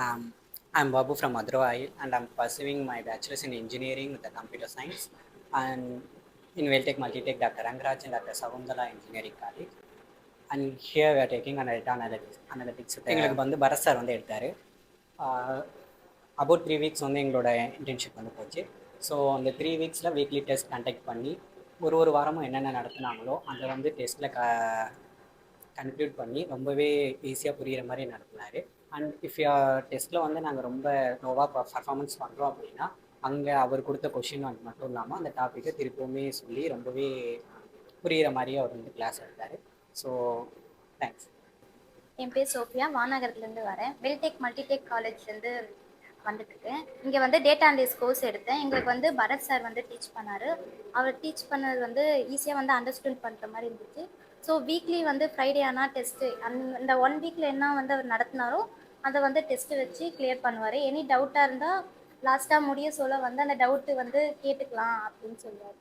Um, I'm Babu from Madurai and I'm pursuing my bachelor's in engineering with the computer science and in Veltech Multitech Dr. Rangraj and Dr. Savundala Engineering College. And here we are taking an data analytics. எங்களுக்கு வந்து Bharat sir வந்து எடுத்தார். About 3 weeks வந்து எங்களோட internship வந்து போச்சு. So அந்த 3 வீக்ஸில் weekly test conduct பண்ணி ஒரு வாரமும் என்னென்ன நடத்துனாங்களோ அதை வந்து டெஸ்ட்டில் கன்க்ளூட் பண்ணி ரொம்பவே ஈஸியாக புரிகிற மாதிரி நடத்தினார். அண்ட் இஃப் டெஸ்ட்டில் வந்து நாங்கள் ரொம்ப லோவாக பர்ஃபார்மன்ஸ் பண்ணுறோம் அப்படின்னா அங்கே அவர் கொடுத்த கொஷின் வந்து மட்டும் இல்லாமல் அந்த டாப்பிக்கை திருப்பவுமே சொல்லி ரொம்பவே புரிகிற மாதிரியே அவர் வந்து கிளாஸ் எடுத்தார். So thanks. என் பேர் சோஃபியா, வானகரத்துலேருந்து வரேன். வெல்டெக் மல்டிடெக் காலேஜ்லேருந்து வந்துட்டுருக்கேன். இங்கே வந்து டேட்டா அனலிஸ் கோர்ஸ் எடுத்தேன். எங்களுக்கு வந்து பரத் சார் வந்து டீச் பண்ணார். அவர் டீச் பண்ணது வந்து ஈஸியாக வந்து அண்டர்ஸ்டாண்ட் பண்ணுற மாதிரி இருந்துச்சு. ஸோ வீக்லி வந்து ஃப்ரைடே ஆனால் டெஸ்ட்டு அந்த 1 வீக்கில் என்ன வந்து அவர் நடத்தினாரோ அதை வந்து டெஸ்ட்டு வச்சு கிளியர் பண்ணுவார். எனி டவுட்டாக இருந்தால் லாஸ்ட்டாக முடிய சொல்ல வந்து அந்த டவுட்டு வந்து கேட்டுக்கலாம் அப்படின்னு சொல்லுவார்.